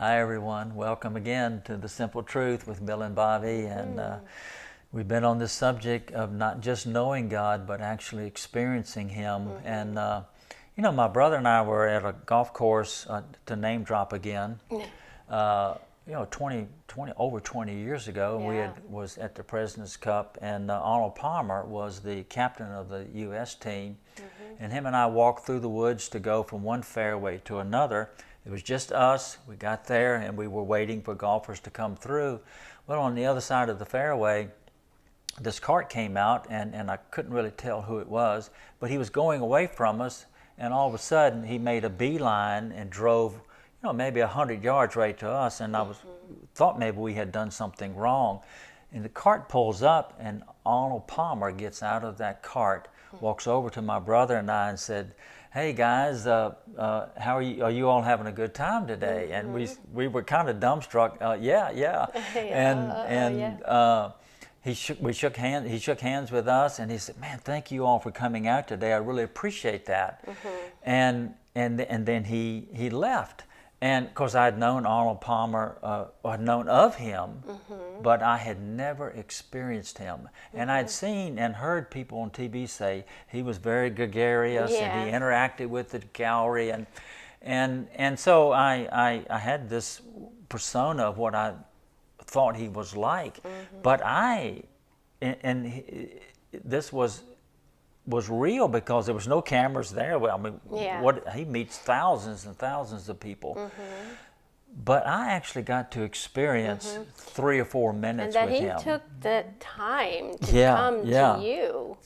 Hi everyone, welcome again to The Simple Truth with Bill and Bobby, and we've been on this subject of not just knowing God but actually experiencing Him. And my brother and I were at a golf course, to name drop again, 20 years ago. Yeah. Was at the President's Cup, and Arnold Palmer was the captain of the U.S. team, and him and I walked through the woods to go from one fairway to another. It was just us. We got there and we were waiting for golfers to come through. Well, on the other side of the fairway, this cart came out, and I couldn't really tell who it was, but he was going away from us, and all of a sudden he made a beeline and drove, maybe 100 yards right to us, and I thought maybe we had done something wrong. And the cart pulls up, and Arnold Palmer gets out of that cart, walks over to my brother and I and said, "Hey guys, how are you? Are you all having a good time today?" And we were kind of dumbstruck. Yeah. He shook hands with us, and he said, "Man, thank you all for coming out today. I really appreciate that." And then he left. And of course, I had known Arnold Palmer, I'd known of him, but I had never experienced him. And I'd seen and heard people on TV say he was very gregarious, and he interacted with the gallery, and so I had this persona of what I thought he was like. But this was real because there was no cameras there. Well, I mean, he meets thousands and thousands of people. But I actually got to experience 3 or 4 minutes with him. And that he took the time to come to you.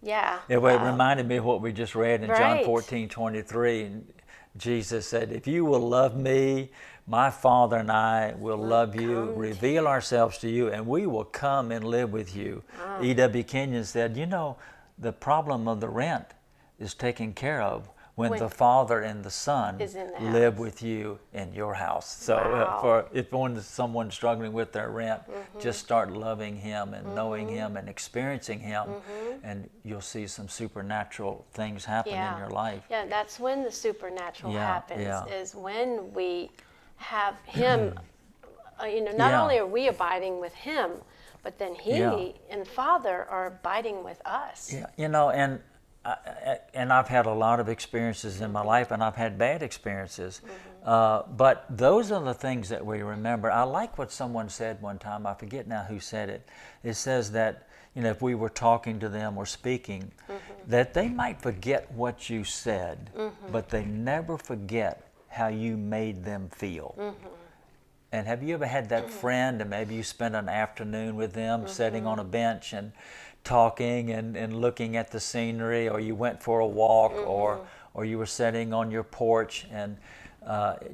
Yeah. It reminded me of what we just read in John 14:23. And Jesus said, "If you will love me, my Father and I will love you, reveal ourselves to you, and we will come and live with you." E.W. Kenyon said, the problem of the rent is taken care of when the Father and the Son live with you in your house. So if someone's struggling with their rent, just start loving Him and knowing Him and experiencing Him, and you'll see some supernatural things happen in your life. Yeah, that's when the supernatural happens, is when we have Him, not only are we abiding with Him, but then He and Father are abiding with us. Yeah, and I've had a lot of experiences in my life, and I've had bad experiences. But those are the things that we remember. I like what someone said one time. I forget now who said it. It says that if we were talking to them or speaking, that they might forget what you said, but they never forget how you made them feel. And have you ever had that friend, and maybe you spent an afternoon with them sitting on a bench and talking and looking at the scenery, or you went for a walk, or you were sitting on your porch and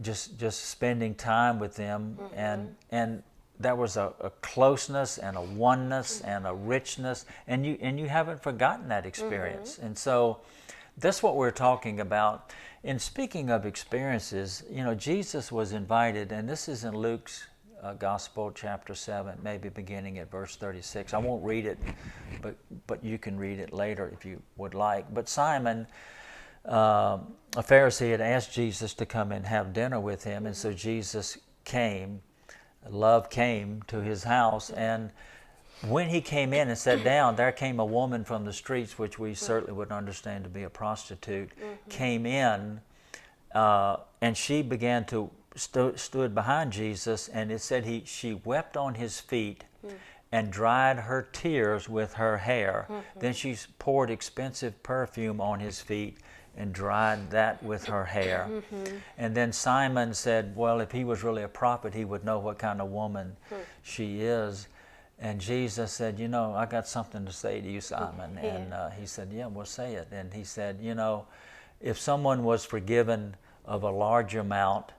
just spending time with them, and there was a closeness and a oneness and a richness, and you haven't forgotten that experience. And so that's what we're talking about. And speaking of experiences, Jesus was invited, and this is in Luke's Gospel, chapter 7, maybe beginning at verse 36. I won't read it, but you can read it later if you would like. But Simon, a Pharisee, had asked Jesus to come and have dinner with him, and so Jesus came. Love came to his house, and when he came in and sat down, there came a woman from the streets, which we certainly would understand to be a prostitute, came in, and she began to stood behind Jesus, and it said she wept on his feet and dried her tears with her hair. Then she poured expensive perfume on his feet and dried that with her hair. And then Simon said, well, if he was really a prophet, he would know what kind of woman she is. And Jesus said, I got something to say to you, Simon. And he said, yeah, well, say it. And he said, if someone was forgiven of a large amount,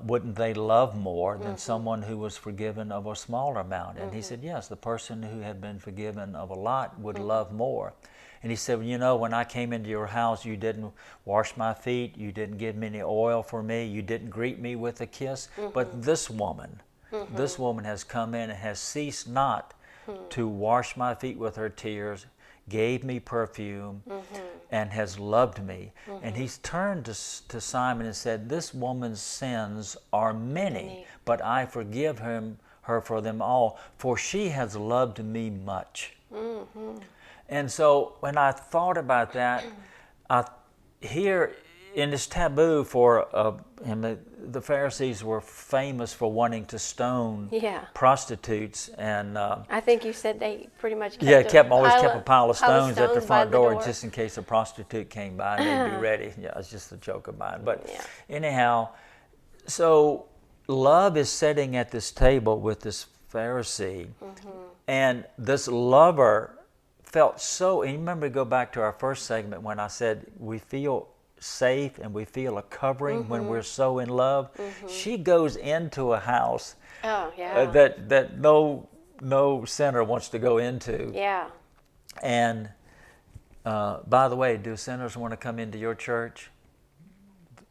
wouldn't they love more than someone who was forgiven of a smaller amount? And he said, yes, the person who had been forgiven of a lot would love more. And he said, when I came into your house, you didn't wash my feet, you didn't give me any oil for me, you didn't greet me with a kiss, but this woman has come in and has ceased not to wash my feet with her tears, gave me perfume, and has loved me. And he's turned to Simon and said, this woman's sins are many, but I forgive her for them all, for she has loved me much. And so when I thought about that, here in this taboo for, and the Pharisees were famous for wanting to stone prostitutes, and I think you said they pretty much kept always kept a pile of stones at the front door just in in case a prostitute came by and they'd be ready. Yeah, it's just a joke of mine. But anyhow, so love is sitting at this table with this Pharisee, and this lover felt so, and you remember, go back to our first segment when I said we feel safe and we feel a covering when we're so in love. She goes into a house that no sinner wants to go into. And by the way, do sinners want to come into your church?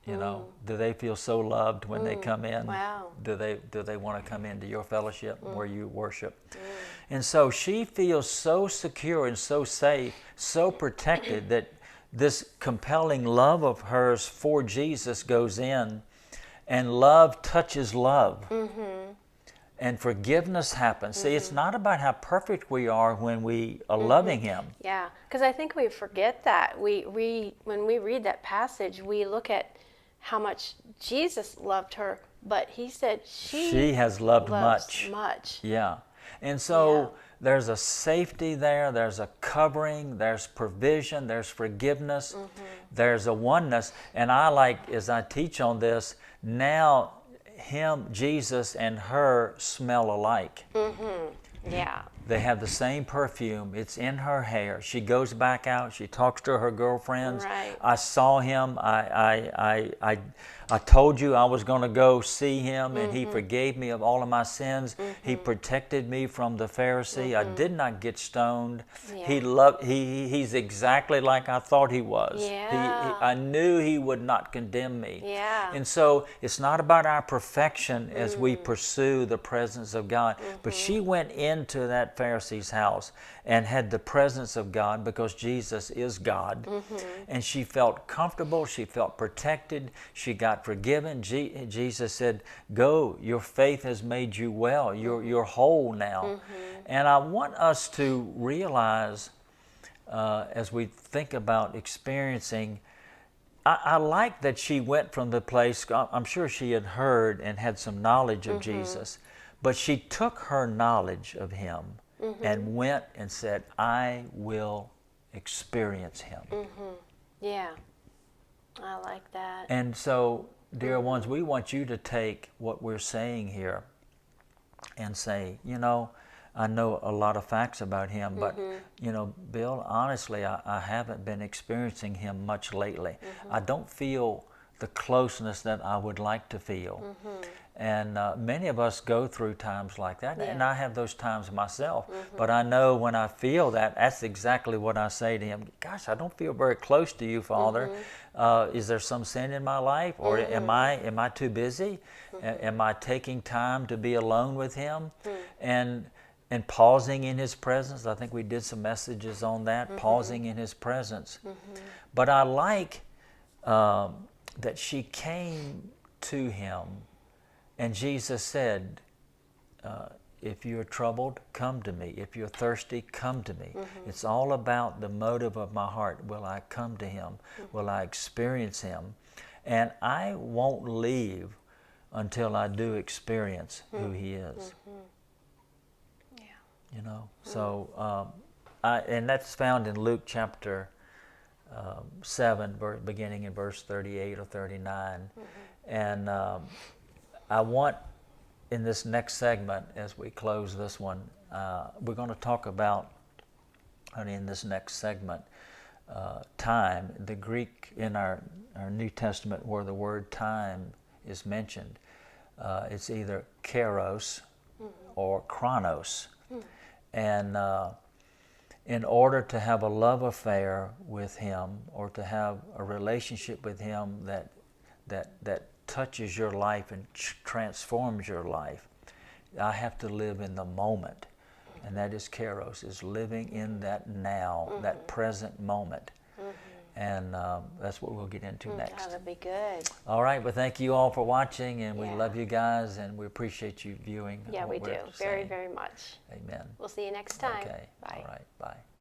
You know, do they feel so loved when they come in? Wow. Do they want to come into your fellowship where you worship? And so she feels so secure and so safe, so protected, that this compelling love of hers for Jesus goes in, and love touches love. And forgiveness happens. See, it's not about how perfect we are when we are loving Him. Yeah, because I think we forget that. When we read that passage, we look at how much Jesus loved her, but He said she has loved much. Yeah. And so there's a safety there, there's a covering, there's provision, there's forgiveness, there's a oneness. And I like, as I teach on this, now Him, Jesus, and her smell alike. Yeah. They have the same perfume. It's in her hair. She goes back out. She talks to her girlfriends. Right. I saw him. I told you I was going to go see him, and he forgave me of all of my sins. He protected me from the Pharisee. I did not get stoned. He's exactly like I thought he was. I knew he would not condemn me. And so it's not about our perfection as we pursue the presence of God. But she went into that Pharisee's house and had the presence of God because Jesus is God. And she felt comfortable. She felt protected. She got forgiven. Jesus said, go, your faith has made you well. You're whole now. And I want us to realize as we think about experiencing, I like that she went from the place, I'm sure she had heard and had some knowledge of Jesus, but she took her knowledge of Him and went and said, I will experience Him. Yeah, I like that. And so, dear ones, we want you to take what we're saying here and say, you know, I know a lot of facts about Him, but, you know, Bill, honestly, I haven't been experiencing Him much lately. I don't feel the closeness that I would like to feel. And many of us go through times like that, and I have those times myself. But I know when I feel that, that's exactly what I say to Him. Gosh, I don't feel very close to you, Father. Is there some sin in my life, or am I too busy? Am I taking time to be alone with Him? And pausing in His presence. I think we did some messages on that, pausing in His presence. But I like that she came to Him, and Jesus said, if you're troubled, come to me. If you're thirsty, come to me. It's all about the motive of my heart. Will I come to Him? Will I experience Him? And I won't leave until I do experience who He is. You know, so and that's found in Luke chapter 7, beginning in verse 38 or 39. And I want, in this next segment, as we close this one, we're going to talk about, in this next segment, time. The Greek in our New Testament, where the word time is mentioned, it's either kairos or chronos. And in order to have a love affair with Him, or to have a relationship with Him that touches your life and transforms your life, I have to live in the moment. And that is kairos, is living in that now, that present moment. And that's what we'll get into next. That'll be good. All right, well, thank you all for watching, and we Yeah. love you guys, and we appreciate you viewing. Yeah, what we we're do. Very, saying. very much. Amen. We'll see you next time. Okay. Bye. All right. Bye.